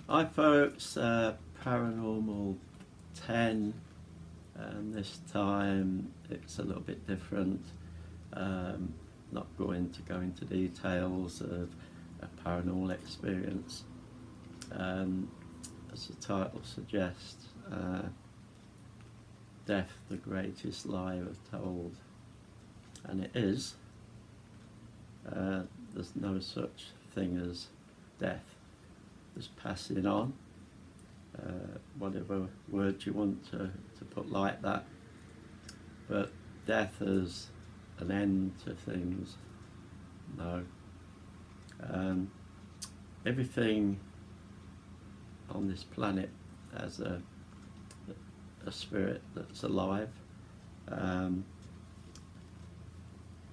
Hi folks, Paranormal 10, and this time it's a little bit different. Not going to go into details of a paranormal experience. As the title suggests, death, the greatest lie ever told. And it is. There's no such thing as death. There's passing on, whatever word you want to put like that. But death is an end to things. No. Everything on this planet has a spirit that's alive.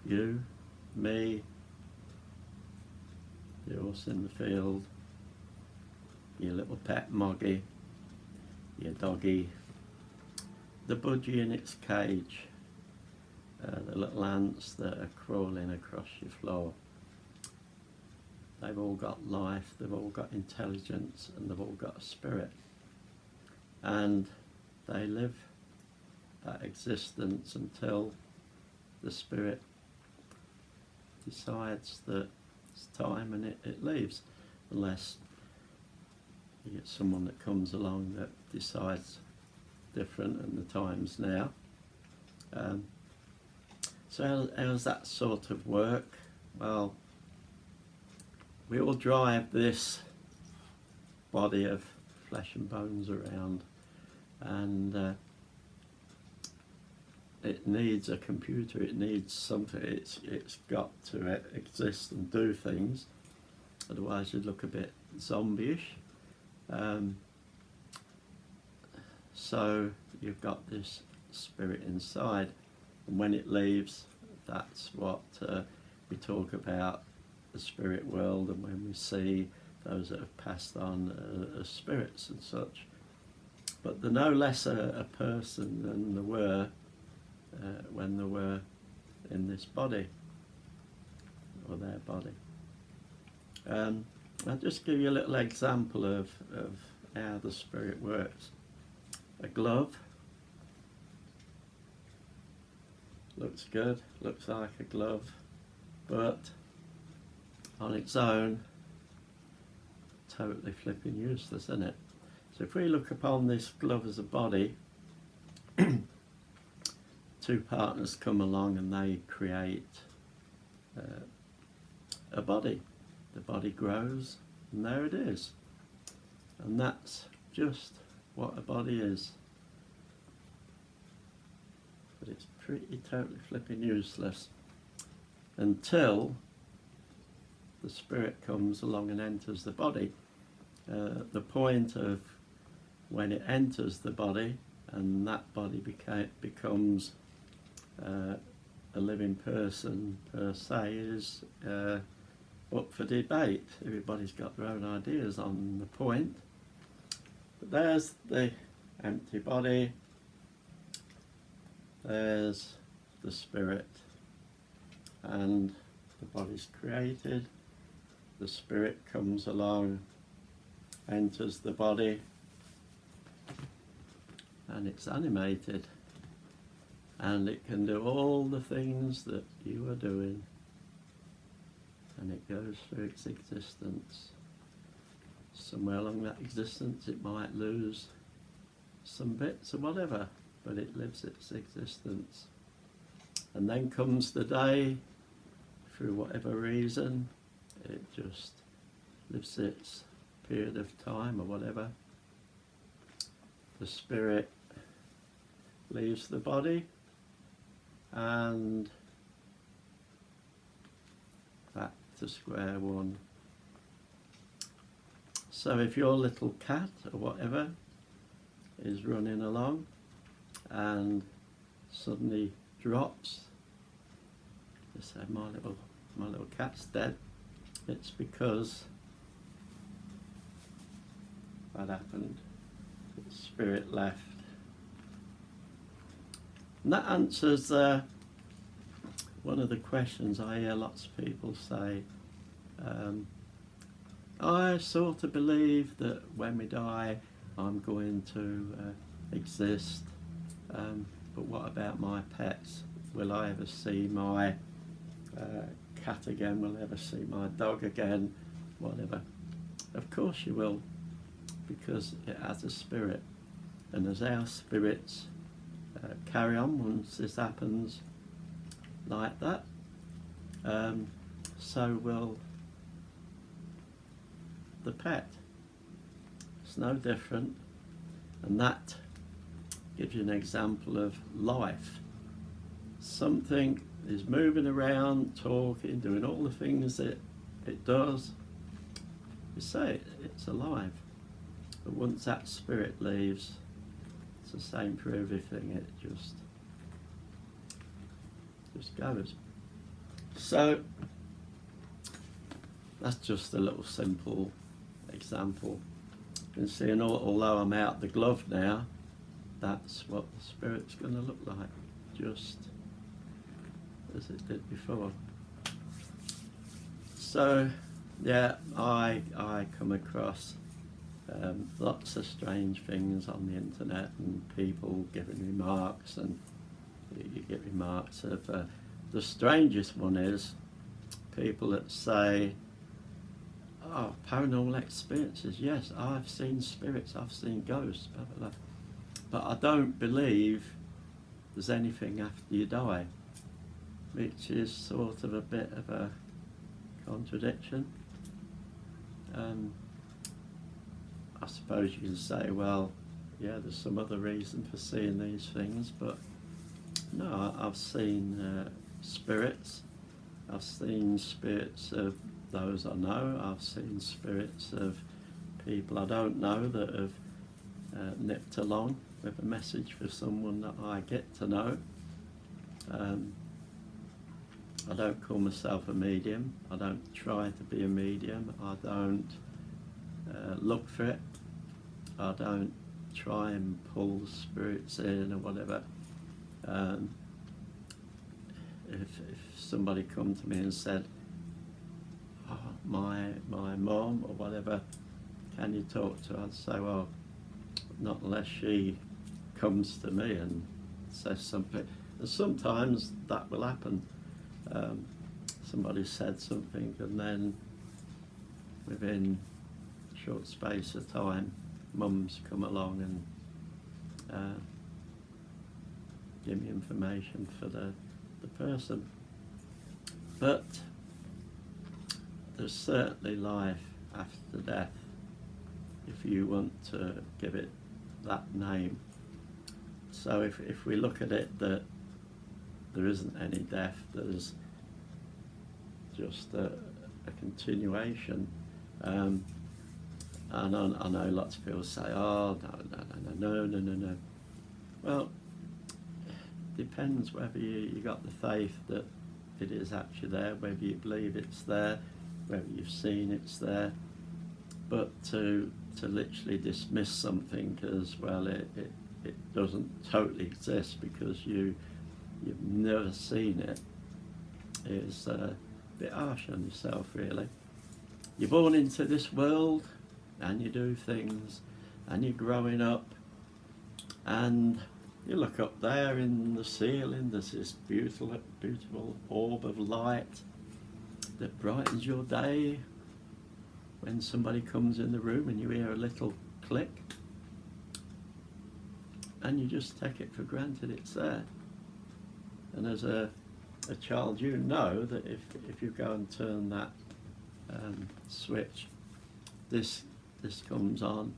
You, me, the horse in the field, your little pet Moggy, your doggy, the budgie in its cage, the little ants that are crawling across your floor. They've all got life, they've all got intelligence, and they've all got a spirit. And they live that existence until the spirit decides that it's time and it leaves, unless you get someone that comes along that decides different and the time's now. So how's that sort of work? Well, we all drive this body of flesh and bones around, and it needs a computer, it needs something, it's got to exist and do things, otherwise you'd look a bit zombie-ish. So you've got this spirit inside, and when it leaves, that's what we talk about, the spirit world, and when we see those that have passed on as spirits and such. But they're no less a person than they were when they were in this body, or their body. I'll just give you a little example of how the spirit works. A glove looks good, looks like a glove, but on its own, totally flipping useless, isn't it? So if we look upon this glove as a body, two partners come along and they create a body. The body grows, and there it is. And that's just what a body is. But it's pretty totally flipping useless until the spirit comes along and enters the body. The point of when it enters the body and that body becomes a living person per se is up for debate. Everybody's got their own ideas on the point. But there's the empty body, there's the spirit, and the body's created, the spirit comes along, enters the body, and it's animated, and it can do all the things that you are doing, and it goes through its existence. Somewhere along that existence it might lose some bits or whatever, but it lives its existence. And then comes the day, through whatever reason, it just lives its period of time or whatever. The spirit leaves the body and back to square one. So if your little cat or whatever is running along and suddenly drops, you say, my little cat's dead, it's because that happened. Its spirit left. And that answers one of the questions I hear lots of people say, I sort of believe that when we die, I'm going to exist. But what about my pets? Will I ever see my cat again? Will I ever see my dog again? Whatever. Of course you will, because it has a spirit. And as our spirits carry on once this happens like that, so will the pet. It's no different. And that gives you an example of life. Something is moving around, talking, doing all the things that it does. You say it's alive. But once that spirit leaves, it's the same for everything. It just goes. So that's just a little simple example. You can see, and although I'm out the glove now, that's what the spirit's going to look like, just as it did before. So yeah, I come across lots of strange things on the internet, and people giving remarks, and you get remarks of the strangest one is people that say, oh, paranormal experiences, yes, I've seen spirits, I've seen ghosts, blah, blah, blah. But I don't believe there's anything after you die, which is sort of a bit of a contradiction. I suppose you can say, well, yeah, there's some other reason for seeing these things, but no, I've seen spirits. I've seen spirits of those I know. I've seen spirits of people I don't know that have nipped along with a message for someone that I get to know. I don't call myself a medium. I don't try to be a medium. I don't look for it. I don't try and pull spirits in or whatever. If somebody come to me and said, oh, my mum or whatever, can you talk to her? I'd say, well, not unless she comes to me and says something. And sometimes that will happen. Somebody said something, and then within a short space of time, mum's come along and give me information for the person. But there's certainly life after death, if you want to give it that name. So if we look at it that there isn't any death, there's just a continuation. And I know lots of people say, oh, no. Well, depends whether you got the faith that it is actually there, whether you believe it's there, whether you've seen it's there. But to literally dismiss something as, well, it doesn't totally exist because you've never seen it, is a bit harsh on yourself, really. You're born into this world, and you do things, and you're growing up, and you look up there in the ceiling, there's this beautiful orb of light that brightens your day. When somebody comes in the room and you hear a little click, and you just take it for granted it's there. And as a child, you know that if you go and turn that switch, this comes on.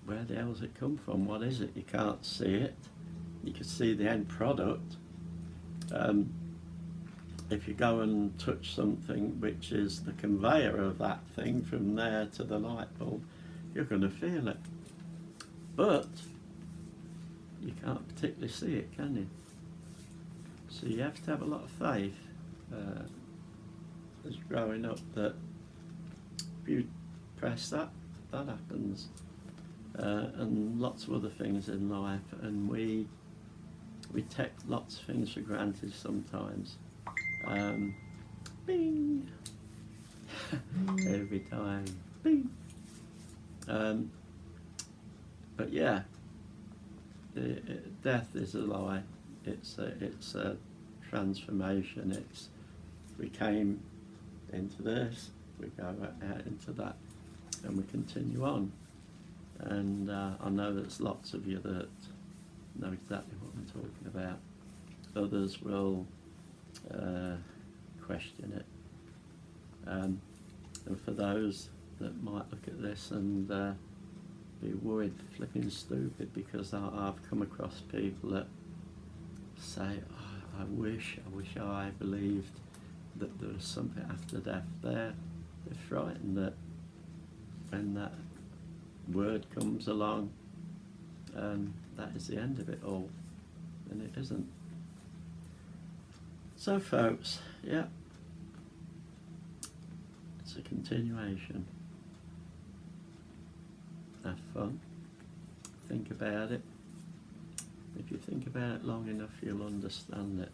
Where the hell does it come from? What is it? You can't see it. You can see the end product. If you go and touch something which is the conveyor of that thing from there to the light bulb, you're going to feel it. But you can't particularly see it, can you? So you have to have a lot of faith as growing up that if you press that happens. And lots of other things in life, and we take lots of things for granted sometimes. Bing! Every time. bing. But yeah, death is a lie. It's a transformation. We came into this, we go out into that, and we continue on. And I know there's lots of you that know exactly what I'm talking about. Others will question it. And for those that might look at this and be worried, flipping stupid, because I've come across people that say, oh, I wish I believed that there was something after death there. They're frightened that when that word comes along, that is the end of it all, and it isn't. So folks, yeah, it's a continuation. Have fun, think about it. If you think about it long enough, you'll understand it.